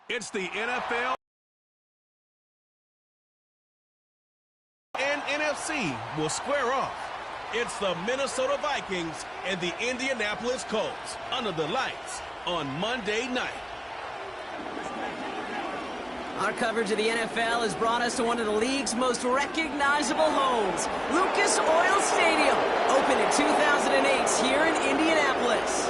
It's the NFL and NFC will square off. It's the Minnesota Vikings and the Indianapolis Colts under the lights on Monday night. Our coverage of the NFL has brought us to one of the league's most recognizable homes, Lucas Oil Stadium, opened in 2008 here in Indianapolis.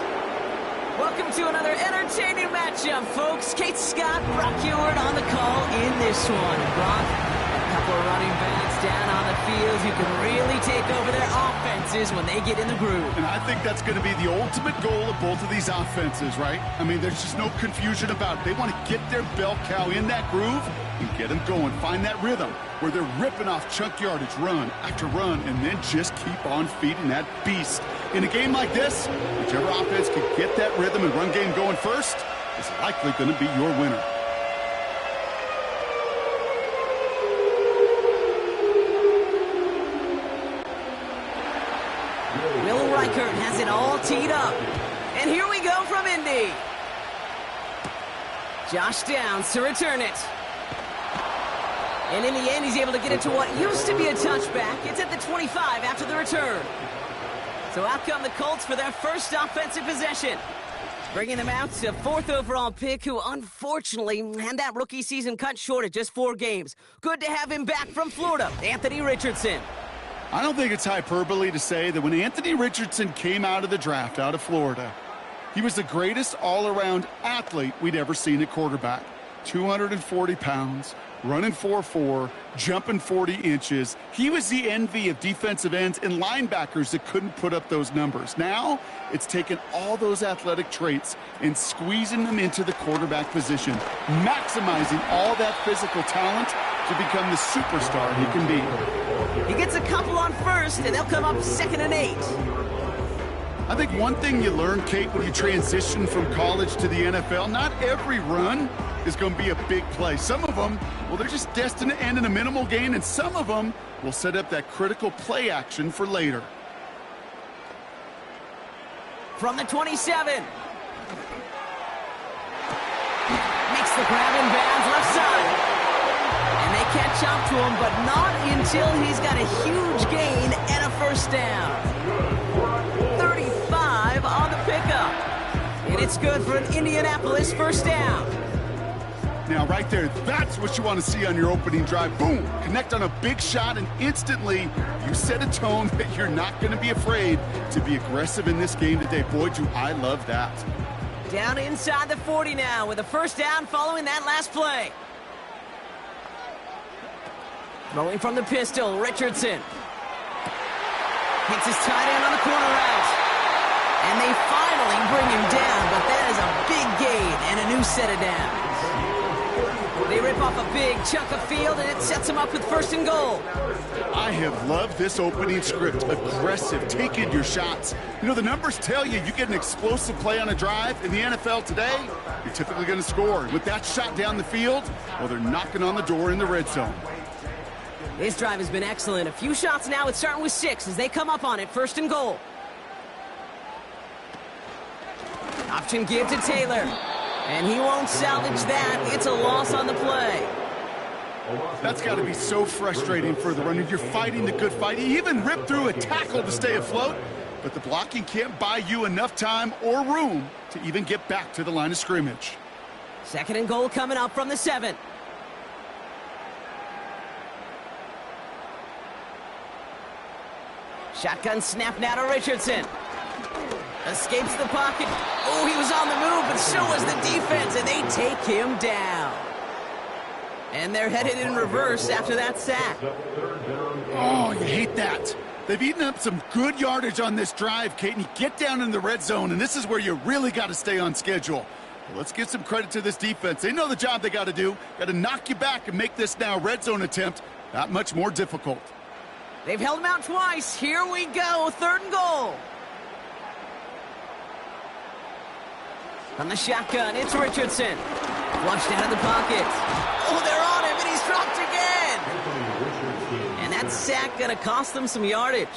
Welcome to another entertaining matchup, folks. Kate Scott, Brock Ewart on the call in this one. Brock, a couple of running backs down on the field who can really take over their offenses when they get in the groove. And I think that's going to be the ultimate goal of both of these offenses, right? I mean, there's just no confusion about it. They want to get their bell cow in that groove and get them going. Find that rhythm where they're ripping off chunk yardage, run after run, and then just keep on feeding that beast. In a game like this, whichever offense can get that rhythm and run game going first is likely going to be your winner. Will Reichert has it all teed up. And here we go from Indy. Josh Downs to return it. And in the end, he's able to get it to what used to be a touchback. It's at the 25 after the return. So out come the Colts for their first offensive possession. Bringing them out to 4th overall pick, who unfortunately had that rookie season cut short at just 4 games. Good to have him back from Florida, Anthony Richardson. I don't think it's hyperbole to say that when Anthony Richardson came out of the draft out of Florida, he was the greatest all-around athlete we'd ever seen at quarterback. 240 pounds, running 4.4, jumping 40 inches. He was the envy of defensive ends and linebackers that couldn't put up those numbers. Now, it's taken all those athletic traits and squeezing them into the quarterback position, maximizing all that physical talent to become the superstar he can be. He gets a couple on first, and they'll come up 2nd and 8. I think one thing you learn, Kate, when you transition from college to the NFL, not every run is going to be a big play. Some of them, well, they're just destined to end in a minimal gain, and some of them will set up that critical play action for later. From the 27. Makes the grab in bounds left side. And they catch up to him, but not until he's got a huge gain and a first down. 35 on the pickup. And it's good for an Indianapolis first down. Now, right there, that's what you want to see on your opening drive. Boom! Connect on a big shot, and instantly you set a tone that you're not going to be afraid to be aggressive in this game today. Boy, do I love that. Down inside the 40 now with a first down following that last play. Throwing from the pistol, Richardson. Hits his tight end on the corner route. And they finally bring him down, but that is a big gain and a new set of downs. They rip off a big chunk of field, and it sets them up with 1st and goal. I have loved this opening script. Aggressive, taking your shots. You know, the numbers tell you get an explosive play on a drive. In the NFL today, you're typically going to score. With that shot down the field, well, they're knocking on the door in the red zone. This drive has been excellent. A few shots now. It's starting with 6 as they come up on it. 1st and goal. Option give to Taylor. And he won't salvage that. It's a loss on the play. That's got to be so frustrating for the runner. You're fighting the good fight. He even ripped through a tackle to stay afloat, but the blocking can't buy you enough time or room to even get back to the line of scrimmage. 2nd and goal coming up from the 7. Shotgun snap now to Richardson. Escapes the pocket. Oh, he was on the move, but so was the defense, and they take him down. And they're headed in reverse after that sack. Oh, you hate that. They've eaten up some good yardage on this drive, Kate, and you get down in the red zone, and this is where you really got to stay on schedule. Well, let's give some credit to this defense. They know the job they got to do. Got to knock you back and make this now red zone attempt that much more difficult. They've held him out twice. Here we go, 3rd and goal. From the shotgun, it's Richardson. Flushed out of the pocket. Oh, they're on him, and he's dropped again. And that sack going to cost them some yardage.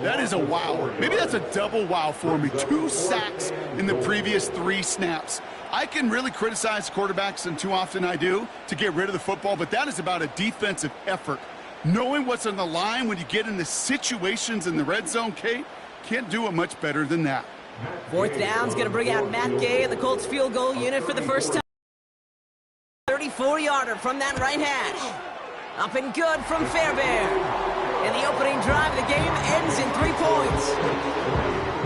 That is a wow. Maybe that's a double wow for me. 2 sacks in the previous 3 snaps. I can really criticize quarterbacks, and too often I do, to get rid of the football, but that is about a defensive effort. Knowing what's on the line when you get into situations in the red zone, Kate, can't do it much better than that. 4th down's going to bring out Matt Gay and the Colts field goal unit for the first time. 34-yarder from that right hash. Up and good from Fairbairn. And the opening drive of the game ends in 3 points.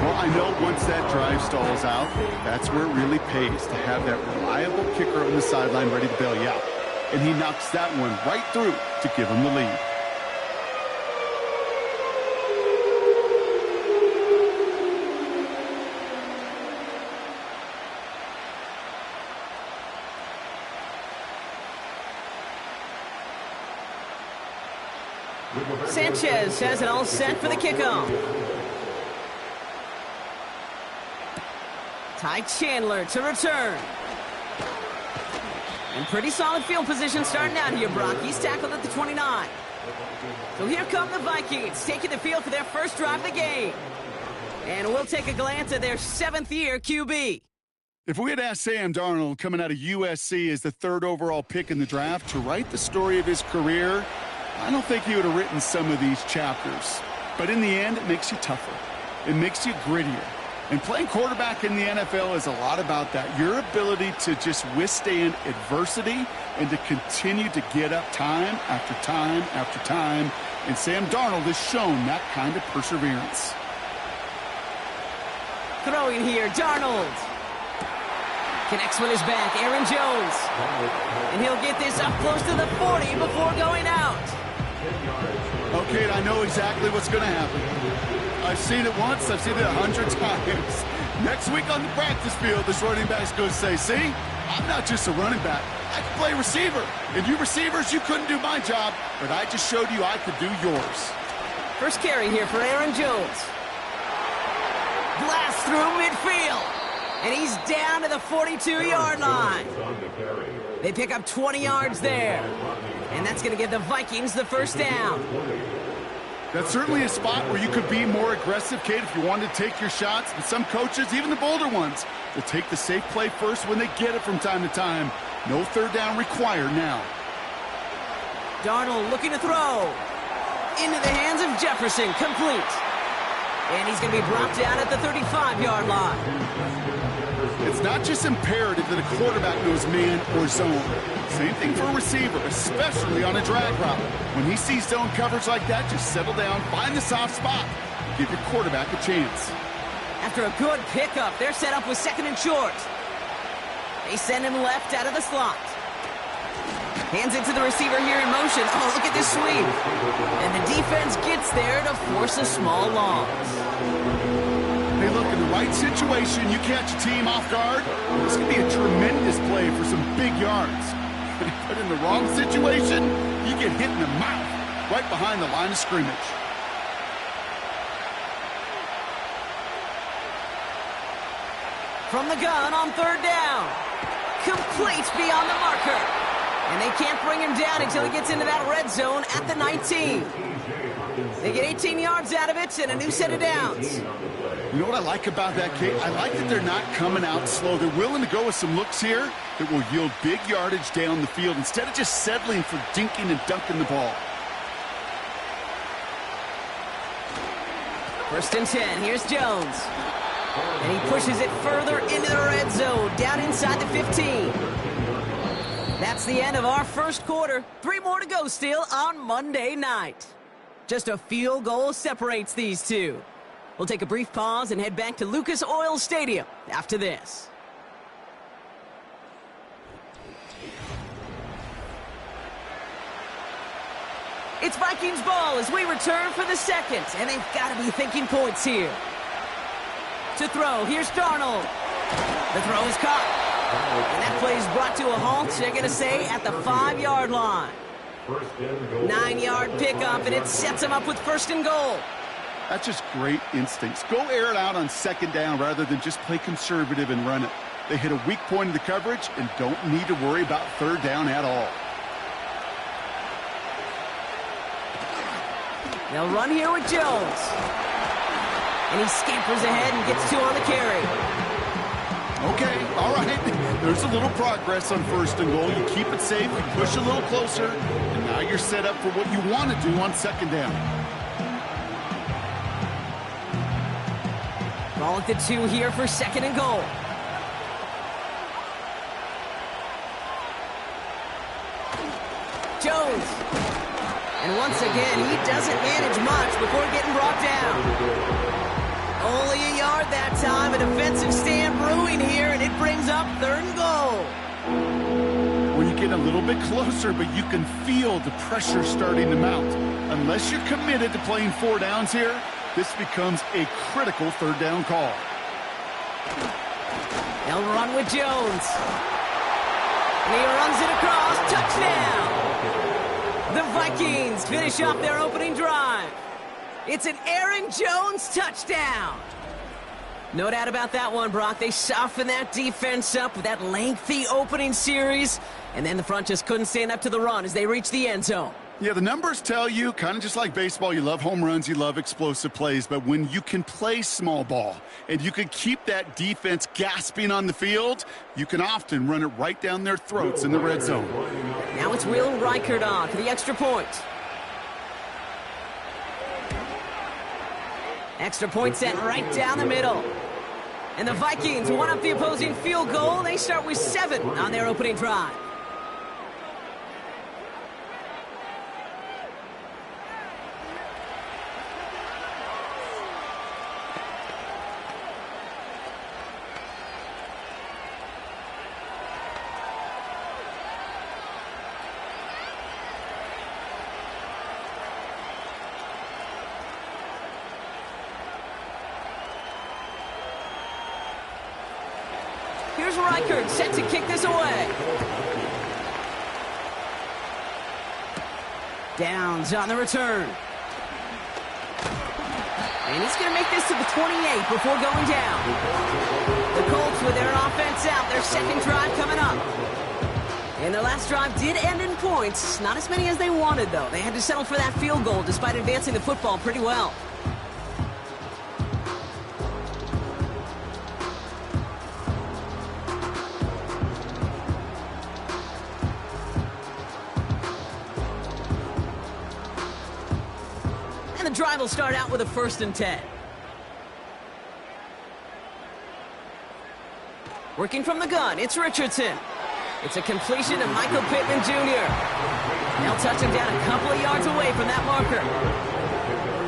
Well, I know once that drive stalls out, that's where it really pays to have that reliable kicker on the sideline ready to bail you out. And he knocks that one right through to give him the lead. Sanchez has it all set for the kickoff. Ty Chandler to return. And pretty solid field position starting out here, Brock. He's tackled at the 29. So here come the Vikings, taking the field for their first drive of the game. And we'll take a glance at their 7th-year QB. If we had asked Sam Darnold, coming out of USC as the 3rd overall pick in the draft, to write the story of his career, I don't think he would have written some of these chapters. But in the end, it makes you tougher. It makes you grittier. And playing quarterback in the NFL is a lot about that. Your ability to just withstand adversity and to continue to get up time after time after time. And Sam Darnold has shown that kind of perseverance. Throwing here, Darnold. Connects with his back, Aaron Jones. And he'll get this up close to the 40 before going out. Okay, I know exactly what's going to happen. I've seen it once, I've seen it 100 times. Next week on the practice field, this running back's going to say, see, I'm not just a running back. I can play receiver. And you receivers, you couldn't do my job, but I just showed you I could do yours. First carry here for Aaron Jones. Blast through midfield. And he's down to the 42-yard line. They pick up 20 yards there. And that's going to give the Vikings the first down. That's certainly a spot where you could be more aggressive, Kate, if you wanted to take your shots. And some coaches, even the bolder ones, will take the safe play first when they get it from time to time. No 3rd down required now. Darnold looking to throw. Into the hands of Jefferson, complete. And he's going to be brought down at the 35-yard line. It's not just imperative that a quarterback knows man or zone. Same thing for a receiver, especially on a drag route. When he sees zone coverage like that, just settle down, find the soft spot, give your quarterback a chance. After a good pickup, they're set up with 2nd and short. They send him left out of the slot. Hands it to the receiver here in motion. Oh, look at this sweep. And the defense gets there to force a small loss. Hey, look, in the right situation, you catch a team off guard, this could be a tremendous play for some big yards. But in the wrong situation, you get hit in the mouth right behind the line of scrimmage. From the gun on 3rd down. Complete beyond the marker. And they can't bring him down until he gets into that red zone at the 19. They get 18 yards out of it and a new set of downs. You know what I like about that, Kate? I like that they're not coming out slow. They're willing to go with some looks here that will yield big yardage down the field instead of just settling for dinking and dunking the ball. 1st and 10. Here's Jones. And he pushes it further into the red zone, down inside the 15. That's the end of our first quarter. 3 more to go still on Monday night. Just a field goal separates these two. We'll take a brief pause and head back to Lucas Oil Stadium after this. It's Vikings ball as we return for the 2nd, and they've got to be thinking points here. To throw, here's Darnold. The throw is caught. And that play is brought to a halt, they're going to say, at the 5-yard line. 9-yard pickup, and it sets them up with 1st and goal. That's just great instincts. Go air it out on 2nd down rather than just play conservative and run it. They hit a weak point in the coverage and don't need to worry about 3rd down at all. They'll run here with Jones. And he scampers ahead and gets 2 on the carry. Okay, all right. There's a little progress on 1st and goal. You keep it safe, you push a little closer, and now you're set up for what you want to do on 2nd down. Ball at the 2 here for 2nd and goal. Jones. And once again, he doesn't manage much before getting brought down. Only a yard that time. A defensive stand brewing here, and it brings up 3rd and goal. When you get a little bit closer, but you can feel the pressure starting to mount. Unless you're committed to playing 4 downs here, this becomes a critical 3rd down call. They'll run with Jones. And he runs it across. Touchdown! The Vikings finish off their opening drive. It's an Aaron Jones touchdown. No doubt about that one, Brock. They softened that defense up with that lengthy opening series, and then the front just couldn't stand up to the run as they reached the end zone. Yeah, the numbers tell you, kind of just like baseball, you love home runs, you love explosive plays, but when you can play small ball and you can keep that defense gasping on the field, you can often run it right down their throats in the red zone. Now it's Will Reichert on for the extra point. Extra point sent right down the middle. And the Vikings one up the opposing field goal. They start with 7 on their opening drive. Here's Reichert set to kick this away. Downs on the return. And he's going to make this to the 28 before going down. The Colts with their offense out, their 2nd drive coming up. And their last drive did end in points. Not as many as they wanted, though. They had to settle for that field goal despite advancing the football pretty well. The drive will start out with a 1st and 10. Working from the gun, it's Richardson. It's a completion to Michael Pittman Jr. They'll touch him down a couple of yards away from that marker.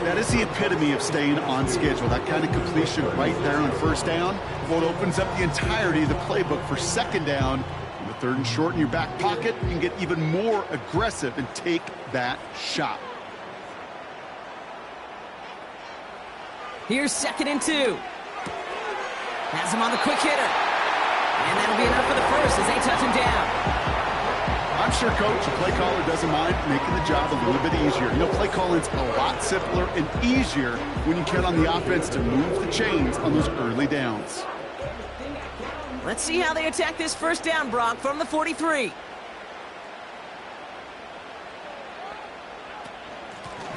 That is the epitome of staying on schedule. That kind of completion right there on 1st down. What opens up the entirety of the playbook for 2nd down. And the 3rd and short in your back pocket, you can get even more aggressive and take that shot. Here's 2nd and 2. Has him on the quick hitter. And that'll be enough for the 1st as they touch him down. I'm sure, Coach, a play caller doesn't mind making the job a little bit easier. You know, play calling's a lot simpler and easier when you count on the offense to move the chains on those early downs. Let's see how they attack this 1st down, Brock, from the 43.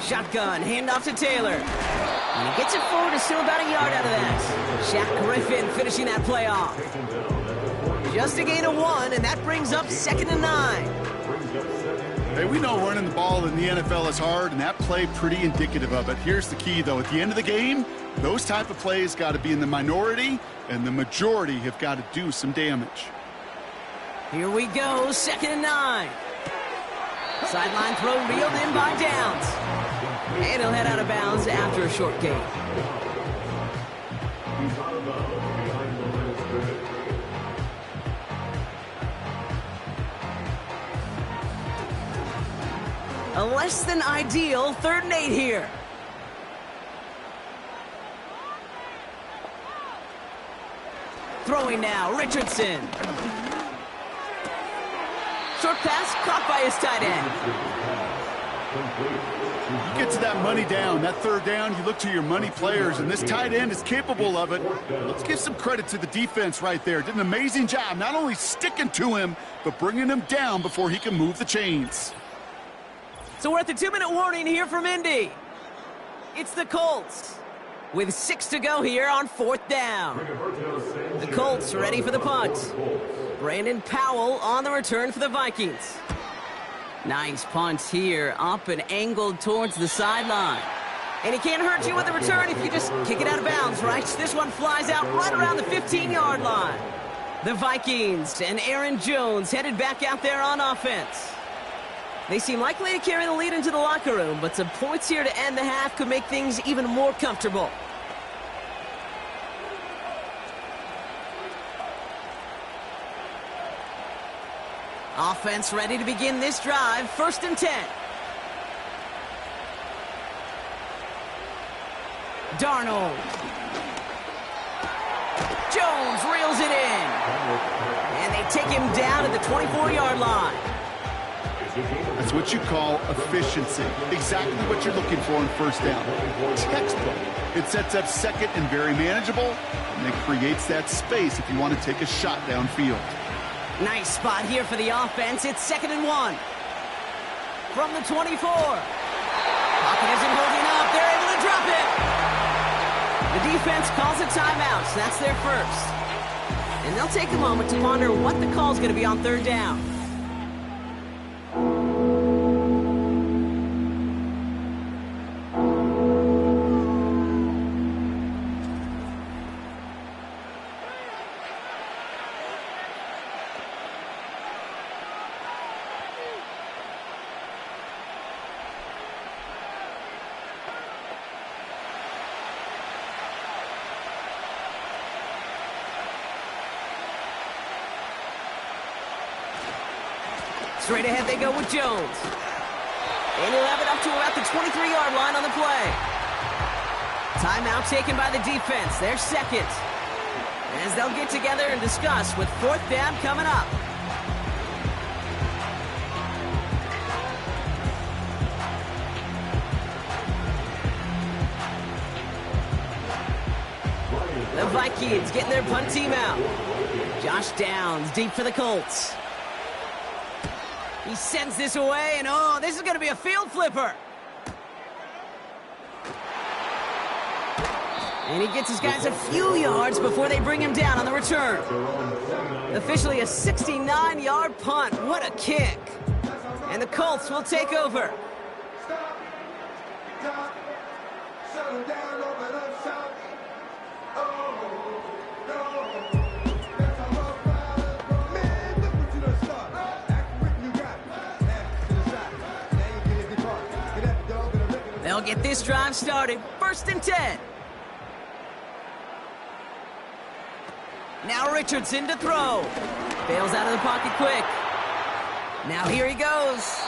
Shotgun, handoff to Taylor. And he gets it forward, is still about a yard out of that. Shaq Griffin finishing that play off. Just a gain of 1, and that brings up 2nd and 9. Hey, we know running the ball in the NFL is hard, and that play pretty indicative of it. Here's the key, though. At the end of the game, those type of plays got to be in the minority, and the majority have got to do some damage. Here we go, 2nd and 9. Sideline throw reeled in by Downs. And he'll head out of bounds after a short gain. A less than ideal 3rd and 8 here. Throwing now, Richardson. Short pass caught by his tight end. You get to that money down, that 3rd down, you look to your money players, and this tight end is capable of it. Let's give some credit to the defense right there. Did an amazing job, not only sticking to him, but bringing him down before he can move the chains. So we're at the 2-minute warning here from Indy. It's the Colts. with 6 to go here on 4th down. The Colts ready for the punt. Brandon Powell on the return for the Vikings. Nice punt here, up and angled towards the sideline. And he can't hurt you with the return if you just kick it out of bounds, right? This one flies out right around the 15-yard line. The Vikings and Aaron Jones headed back out there on offense. They seem likely to carry the lead into the locker room, but some points here to end the half could make things even more comfortable. Offense ready to begin this drive. 1st and 10. Darnold. Jones reels it in. And they take him down at the 24-yard line. That's what you call efficiency. Exactly what you're looking for on 1st down. Textbook. It sets up 2nd and very manageable, and it creates that space if you want to take a shot downfield. Nice spot here for the offense. It's 2nd and 1. From the 24. Pocket isn't holding up. They're able to drop it. The defense calls a timeout, so that's their first. And they'll take a moment to ponder what the call is going to be on 3rd down. Straight ahead they go with Jones. And he'll have it up to about the 23-yard line on the play. Timeout taken by the defense. Their 2nd. As they'll get together and discuss with 4th down coming up. The Vikings getting their punt team out. Josh Downs deep for the Colts. He sends this away, and oh, this is going to be a field flipper. And he gets his guys a few yards before they bring him down on the return. Officially a 69-yard punt. What a kick. And the Colts will take over. They'll get this drive started. 1st and 10. Now Richardson to throw. Bails out of the pocket quick. Now here he goes.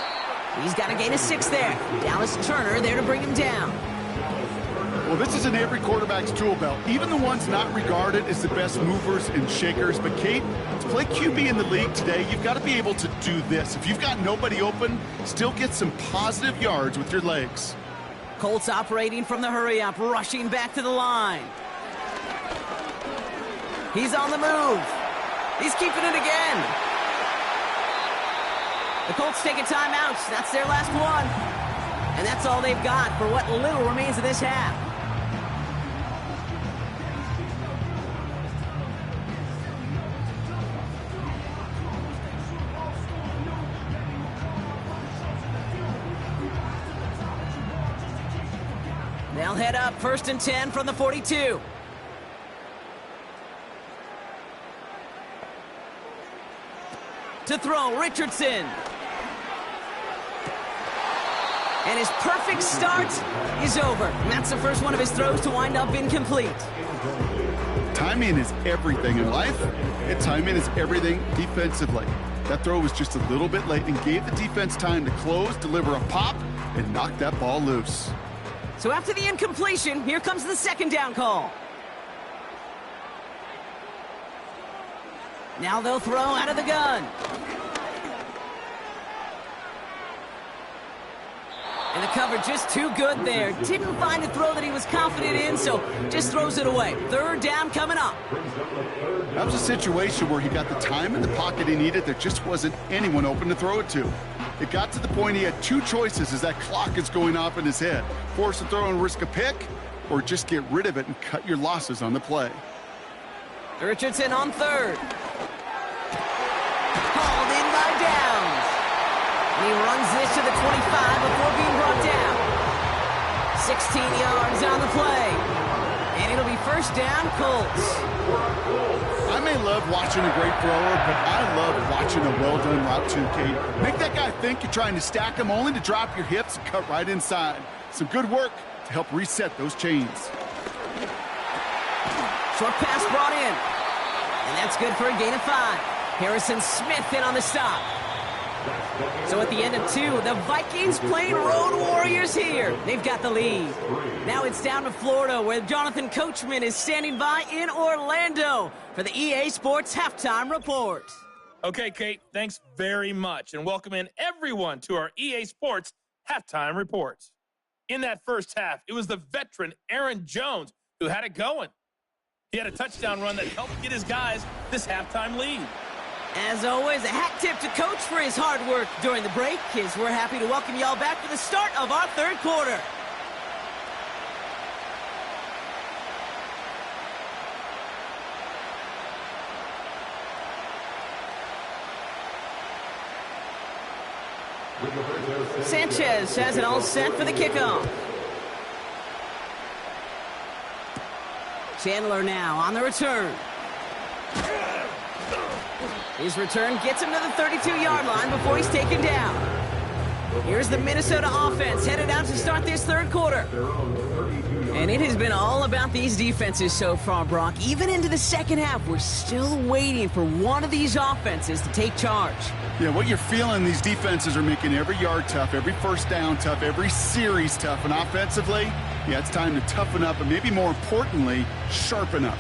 He's got to gain a 6 there. Dallas Turner there to bring him down. Well, this is in every quarterback's tool belt, even the ones not regarded as the best movers and shakers. But, Kate, to play QB in the league today, you've got to be able to do this. If you've got nobody open, still get some positive yards with your legs. Colts operating from the hurry-up, rushing back to the line. He's on the move. He's keeping it again. The Colts take a timeout. That's their last one. And that's all they've got for what little remains of this half. They'll head up 1st and 10 from the 42. To throw, Richardson. And his perfect start is over. And that's the first one of his throws to wind up incomplete. Timing is everything in life, and timing is everything defensively. That throw was just a little bit late and gave the defense time to close, deliver a pop, and knock that ball loose. So after the incompletion, here comes the 2nd down call. Now they'll throw out of the gun. And the cover just too good there. Didn't find a throw that he was confident in, so just throws it away. 3rd down coming up. That was a situation where he got the time in the pocket he needed. There just wasn't anyone open to throw it to. It got to the point he had 2 choices as that clock is going off in his head. Force a throw and risk a pick, or just get rid of it and cut your losses on the play. Richardson on third. Hauled in by Downs. And he runs this to the 25 before being brought down. 16 yards on the play. And it'll be first down, Colts. I may love watching a great thrower, but I love watching a well-done route too, Kate. Make that guy think you're trying to stack him only to drop your hips and cut right inside. Some good work to help reset those chains. Short pass brought in. And that's good for a gain of 5. Harrison Smith in on the stop. So at the end of 2, the Vikings playing Road Warriors here. They've got the lead. Now it's down to Florida, where Jonathan Coachman is standing by in Orlando for the EA Sports Halftime Report. Okay, Kate, thanks very much, and welcome in everyone to our EA Sports Halftime Reports. In that first half, it was the veteran Aaron Jones who had it going. He had a touchdown run that helped get his guys this halftime lead. As always, a hat tip to Coach for his hard work during the break, as we're happy to welcome y'all back for the start of our third quarter. Sanchez has it all set for the kickoff. Chandler now on the return. His return gets him to the 32-yard line before he's taken down. Here's the Minnesota offense headed out to start this third quarter. And it has been all about these defenses so far, Brock. Even into the second half, we're still waiting for one of these offenses to take charge. Yeah, what you're feeling, these defenses are making every yard tough, every first down tough, every series tough. And offensively, yeah, it's time to toughen up and maybe more importantly, sharpen up.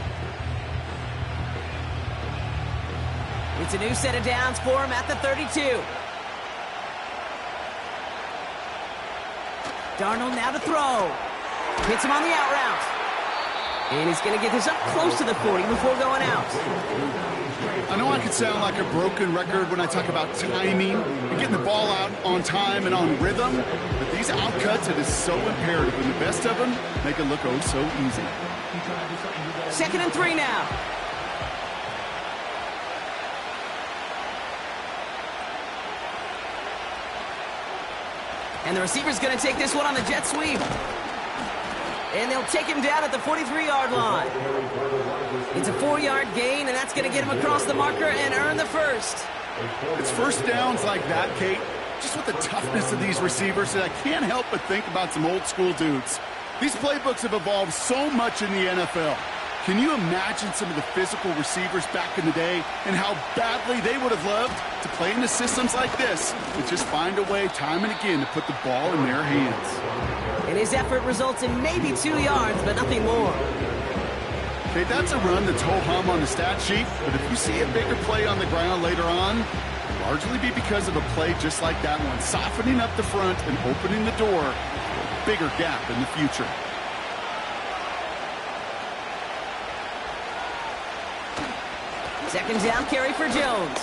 It's a new set of downs for him at the 32. Darnold now to throw. Hits him on the out route. And he's going to get this up close to the 40 before going out. I know I could sound like a broken record when I talk about timing and getting the ball out on time and on rhythm, but these outcuts, it is so imperative, and the best of them make it look oh so easy. 2nd and 3 now. And the receiver's going to take this one on the jet sweep. And they'll take him down at the 43-yard line. It's a 4-yard gain, and that's going to get him across the marker and earn the first. It's first downs like that, Kate, just with the toughness of these receivers, that I can't help but think about some old-school dudes. These playbooks have evolved so much in the NFL. Can you imagine some of the physical receivers back in the day and how badly they would have loved to play in the systems like this and just find a way time and again to put the ball in their hands? And his effort results in maybe 2 yards, but nothing more. Okay, that's a run that's ho-hum on the stat sheet, but if you see a bigger play on the ground later on, it'll largely be because of a play just like that one, softening up the front and opening the door to a bigger gap in the future. Second down carry for Jones.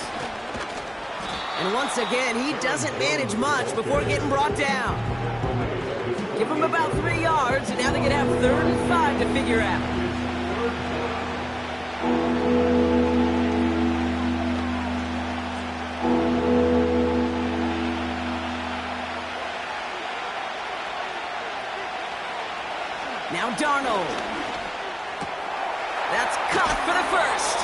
And once again, he doesn't manage much before getting brought down. Give him about 3 yards, and now they're going to have 3rd and 5 to figure out. Now Darnold. That's caught for the first.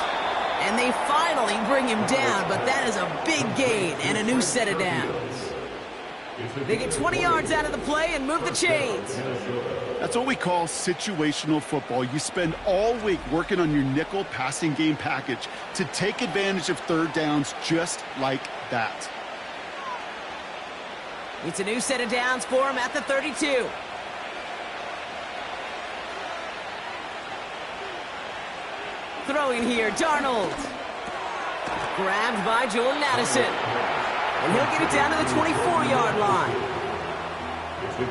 And they finally bring him down, but that is a big gain and a new set of downs. They get 20 yards out of the play and move the chains. That's what we call situational football. You spend all week working on your nickel passing game package to take advantage of third downs just like that. It's a new set of downs for him at the 32. Throwing here, Darnold. Grabbed by Jordan Addison. And he'll get it down to the 24-yard line.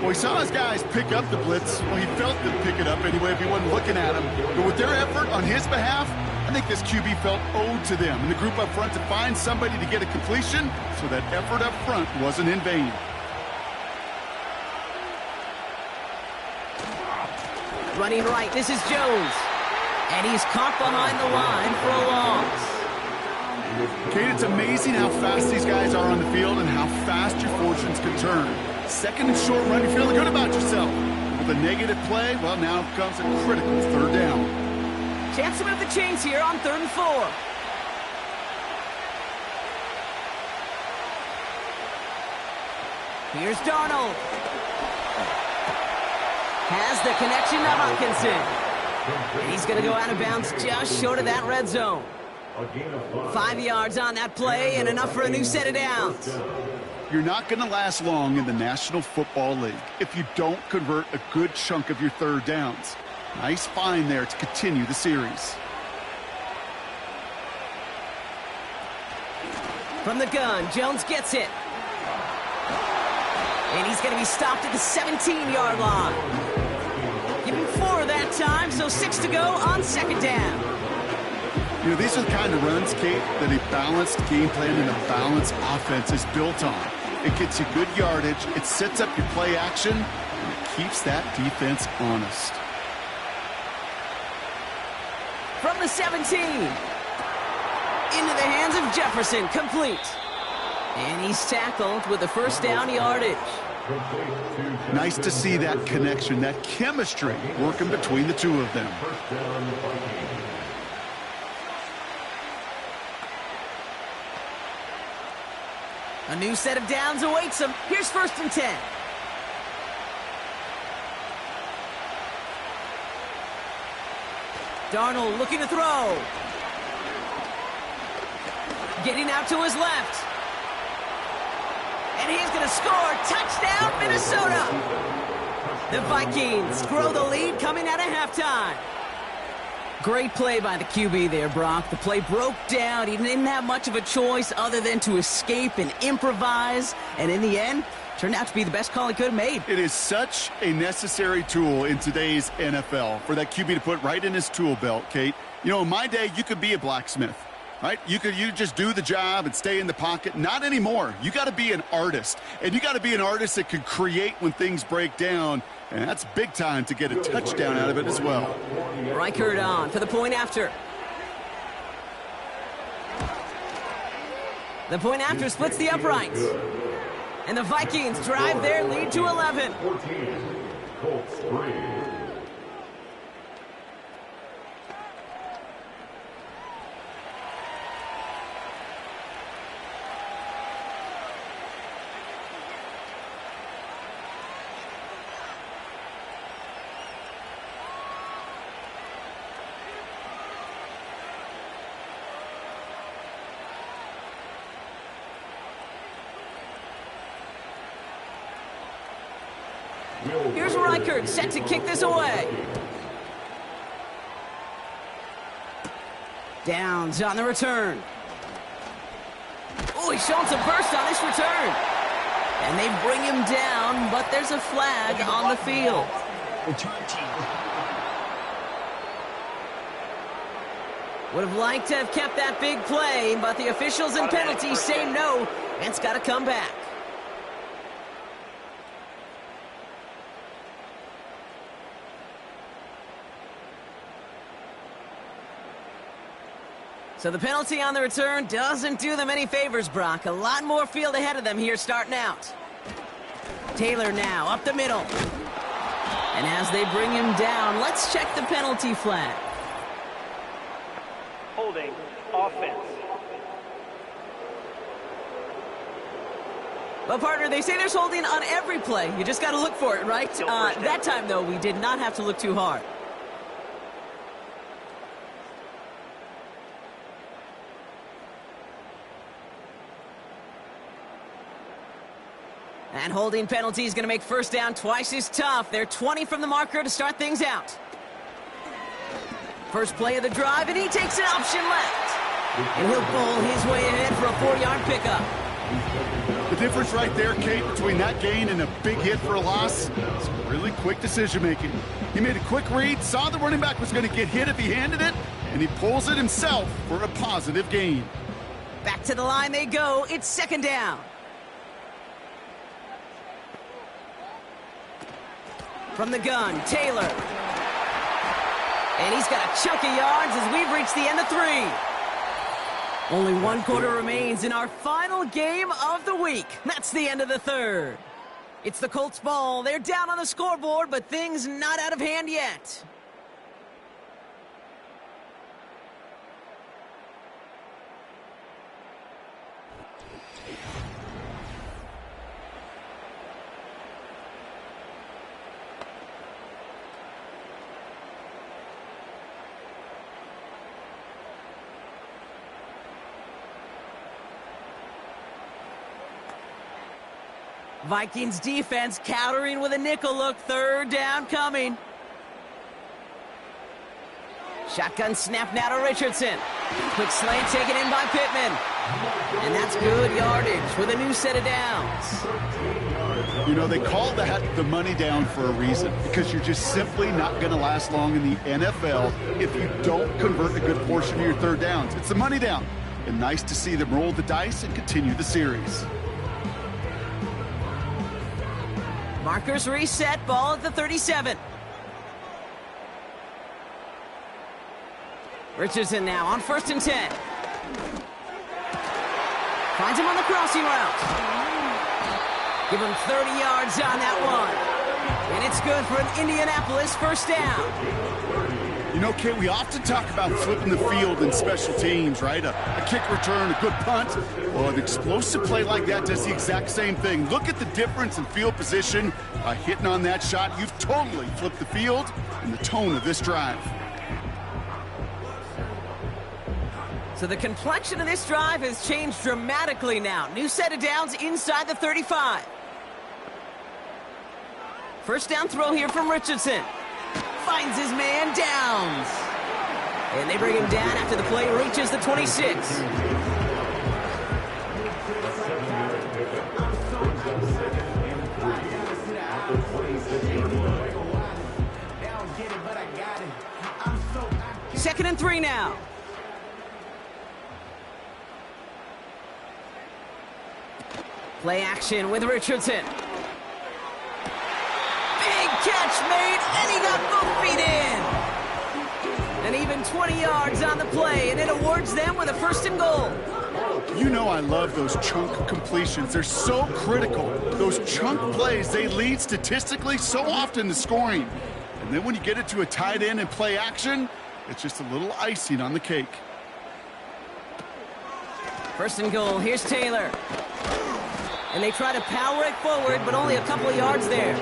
Well, he saw his guys pick up the blitz. Well, he felt them pick it up anyway if he wasn't looking at him. But with their effort on his behalf, I think this QB felt owed to them and the group up front to find somebody to get a completion, so that effort up front wasn't in vain. Running right, this is Jones. And he's caught behind the line for a loss. Kate, it's amazing how fast these guys are on the field and how fast your fortunes can turn. Second and short run, you're feeling good about yourself. With a negative play, well, now comes a critical third down. Chance to move the chains here on 3rd and 4. Here's Darnold. Has the connection to Hawkinson. And he's going to go out of bounds just short of that red zone. 5 yards on that play and enough for a new set of downs. You're not going to last long in the National Football League if you don't convert a good chunk of your third downs. Nice find there to continue the series. From the gun, Jones gets it. And he's going to be stopped at the 17-yard line. Give him 4 that time, so 6 to go on 2nd down. You know, these are the kind of runs, Kate, that a balanced game plan and a balanced offense is built on. It gets you good yardage, it sets up your play action, and it keeps that defense honest. From the 17. Into the hands of Jefferson, complete. And he's tackled with the first down yardage. Nice to see that connection, that chemistry working between the two of them. A new set of downs awaits him. Here's 1st and 10. Darnold looking to throw. Getting out to his left. And he's going to score. Touchdown, Minnesota. The Vikings grow the lead coming out of halftime. Great play by the QB there, Brock. The play broke down. He didn't have much of a choice other than to escape and improvise. And in the end, turned out to be the best call he could have made. It is such a necessary tool in today's NFL for that QB to put right in his tool belt, Kate. You know, in my day, you could be a blacksmith, right? You just do the job and stay in the pocket. Not anymore. You got to be an artist. And you got to be an artist that can create when things break down. And that's big time to get a touchdown out of it as well. Reichert on for the point after. The point after splits the uprights. And the Vikings drive their lead to 11. 14, Colts 3. Here's Reichert set to kick this away. Downs on the return. Oh, he's showing some burst on this return. And they bring him down, but there's a flag on the field. Would have liked to have kept that big play, but the officials and penalties say no, and it's got to come back. So the penalty on the return doesn't do them any favors, Brock. A lot more field ahead of them here starting out. Taylor now up the middle. And as they bring him down, let's check the penalty flag. Holding, offense. Well, partner, they say there's holding on every play. You just got to look for it, right? That time, though, we did not have to look too hard. And holding penalty is going to make first down twice as tough. They're 20 from the marker to start things out. First play of the drive, and he takes an option left. And he'll bowl his way ahead for a 4-yard pickup. The difference right there, Kate, between that gain and a big hit for a loss is really quick decision-making. He made a quick read, saw the running back was going to get hit if he handed it, and he pulls it himself for a positive gain. Back to the line they go. It's second down. From the gun, Taylor. And he's got a chunk of yards as we've reached the end of 3. Only 1 quarter remains in our final game of the week. That's the end of the 3rd. It's the Colts ball. They're down on the scoreboard, but things not out of hand yet. Vikings defense countering with a nickel look. 3rd down coming. Shotgun snap now to Richardson. Quick slant taken in by Pittman. And that's good yardage with a new set of downs. You know, they call that the money down for a reason, because you're just simply not going to last long in the NFL if you don't convert a good portion of your 3rd downs. It's the money down. And nice to see them roll the dice and continue the series. Markers reset, ball at the 37. Richardson now on 1st and 10. Finds him on the crossing route. Give him 30 yards on that one. And it's good for an Indianapolis 1st down. You know, Kate, we often talk about flipping the field in special teams, right? A kick return, a good punt. Well, an explosive play like that does the exact same thing. Look at the difference in field position. By hitting on that shot, you've totally flipped the field and the tone of this drive. So the complexion of this drive has changed dramatically now. New set of downs inside the 35. 1st down throw here from Richardson. Finds his man, Downs. And they bring him down after the play reaches the 26. Second and 3 now. Play action with Richardson. Big catch made, and he got both feet in. And even 20 yards on the play, and it awards them with a 1st and goal. You know I love those chunk completions. They're so critical. Those chunk plays, they lead statistically so often to scoring. And then when you get it to a tight end and play action, it's just a little icing on the cake. 1st and goal, here's Taylor. And they try to power it forward, but only a couple of yards there.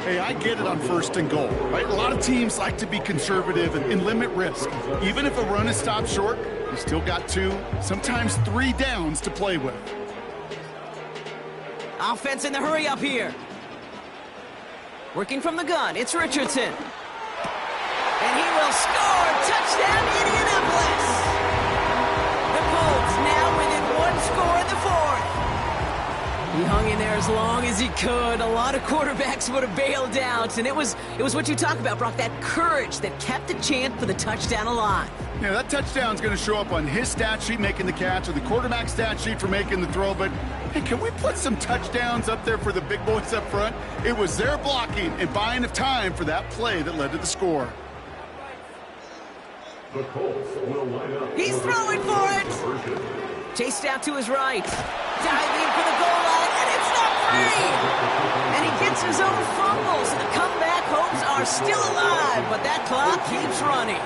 Hey, I get it on 1st and goal, right? A lot of teams like to be conservative and limit risk. Even if a run is stopped short, you still got 2, sometimes 3 downs to play with. Offense in the hurry up here. Working from the gun, it's Richardson. And he will score! Touchdown, Indianapolis! The Colts now within 1 score in the 4th. He hung in there as long as he could. A lot of quarterbacks would have bailed out, and it was what you talk about, Brock, that courage that kept the chance for the touchdown alive. Yeah, that touchdown's going to show up on his stat sheet making the catch or the quarterback stat sheet for making the throw, but hey, can we put some touchdowns up there for the big boys up front? It was their blocking and buying of time for that play that led to the score. The Colts will line up. He's throwing for it. Chased out to his right. Diving for the goal line, and it's not free. And he gets his own fumble, so the comeback hopes are still alive, but that clock keeps running.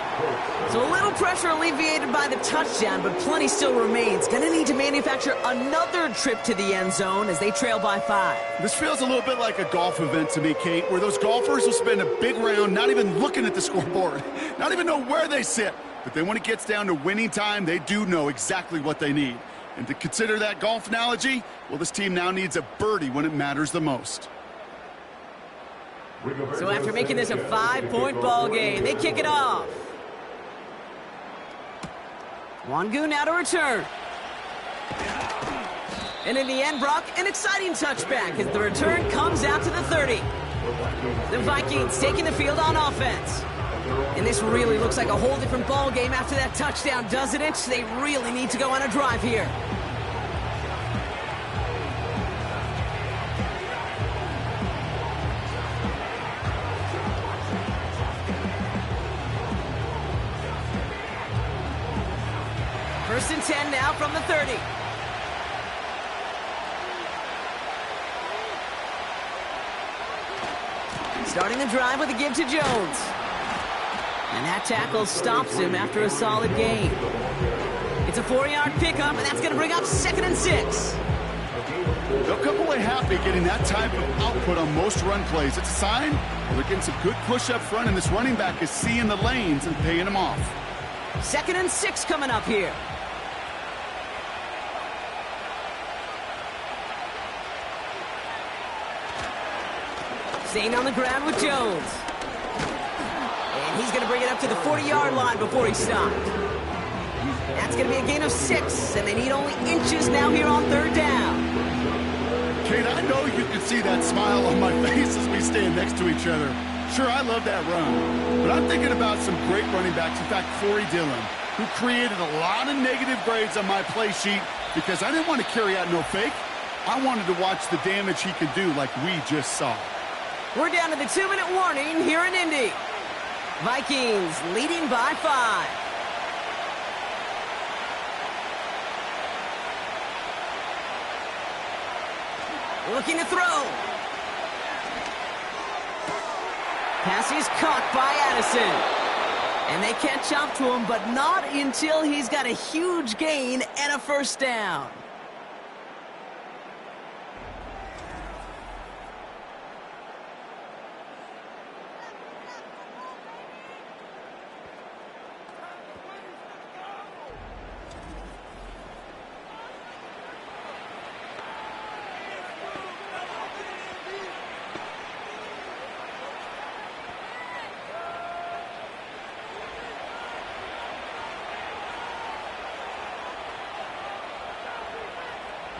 So a little pressure alleviated by the touchdown, but plenty still remains. Gonna need to manufacture another trip to the end zone as they trail by 5. This feels a little bit like a golf event to me, Kate, where those golfers will spend a big round not even looking at the scoreboard, not even know where they sit. But then when it gets down to winning time, they do know exactly what they need. And to consider that golf analogy, well, this team now needs a birdie when it matters the most. So after making this a 5-point ball game, they kick it off. Wangu now to return. And in the end, Brock, an exciting touchback as the return comes out to the 30. The Vikings taking the field on offense. And this really looks like a whole different ball game after that touchdown, doesn't it? They really need to go on a drive here. First and 10 now from the 30. Starting the drive with a give to Jones. And that tackle stops him after a solid gain. It's a 4-yard pickup, and that's going to bring up 2nd and 6. They'll come away happy getting that type of output on most run plays. It's a sign they're getting some good push up front, and this running back is seeing the lanes and paying them off. 2nd and 6 coming up here. Staying on the ground with Jones. And he's going to bring it up to the 40-yard line before he stopped. That's going to be a gain of 6, and they need only inches now here on 3rd down. Kate, I know you can see that smile on my face as we stand next to each other. Sure, I love that run, but I'm thinking about some great running backs. In fact, Corey Dillon, who created a lot of negative grades on my play sheet because I didn't want to carry out no fake. I wanted to watch the damage he could do like we just saw. We're down to the 2-minute warning here in Indy. Vikings leading by 5. Looking to throw. Pass is caught by Addison. And they catch up to him, but not until he's got a huge gain and a 1st down.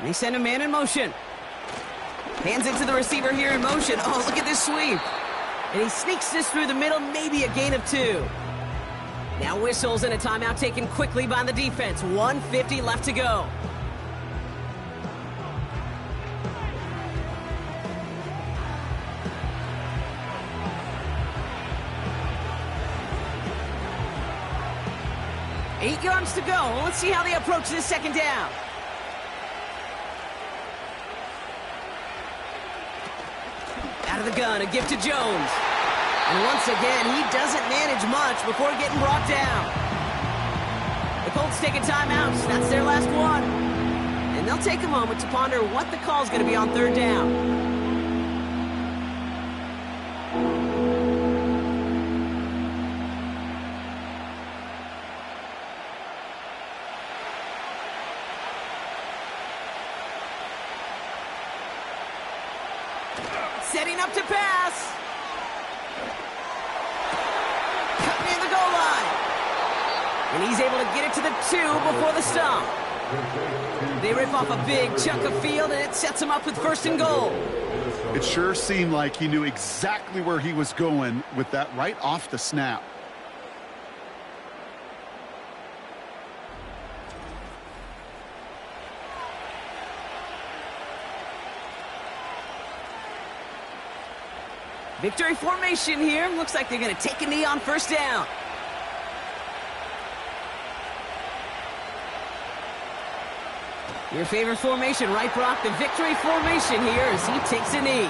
They send a man in motion. Hands it to the receiver here in motion. Oh, look at this sweep. And he sneaks this through the middle, maybe a gain of 2. Now whistles and a timeout taken quickly by the defense. 1:50 left to go. Eight yards to go. Let's see how they approach this 2nd down. Out of the gun, a gift to Jones. And once again, he doesn't manage much before getting brought down. The Colts take a timeout. That's their last one. And they'll take a moment to ponder what the call is going to be on 3rd down. Setting up to pass. Cut near the goal line. And he's able to get it to the 2 before the stop. They rip off a big chunk of field, and it sets him up with 1st and goal. It sure seemed like he knew exactly where he was going with that right off the snap. Victory formation here. Looks like they're going to take a knee on 1st down. Your favorite formation, right, Brock? The victory formation here as he takes a knee.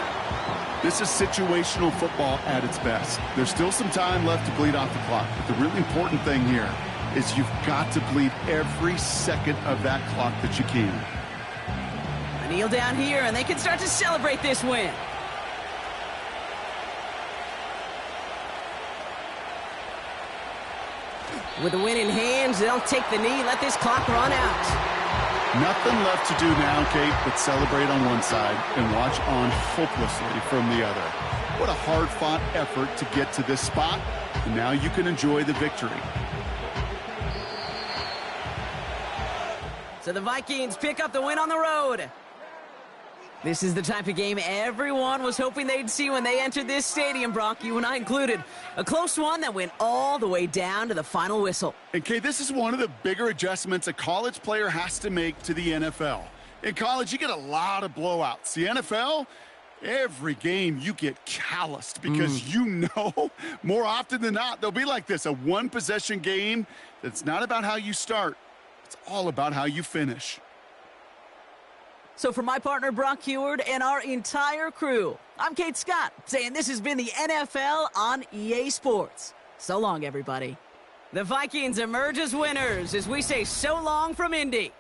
This is situational football at its best. There's still some time left to bleed off the clock, but the really important thing here is you've got to bleed every second of that clock that you can. A kneel down here, and they can start to celebrate this win. With the win in hands, they'll take the knee, let this clock run out. Nothing left to do now, Kate, but celebrate on one side and watch on hopelessly from the other. What a hard-fought effort to get to this spot, and now you can enjoy the victory. So the Vikings pick up the win on the road. This is the type of game everyone was hoping they'd see when they entered this stadium, Brock, you and I included. A close one that went all the way down to the final whistle. And, Kate, this is one of the bigger adjustments a college player has to make to the NFL. In college, you get a lot of blowouts. The NFL, every game you get calloused because you know more often than not they'll be like this, a one-possession game that's not about how you start. It's all about how you finish. So for my partner, Brock Heward, and our entire crew, I'm Kate Scott, saying this has been the NFL on EA Sports. So long, everybody. The Vikings emerge as winners as we say so long from Indy.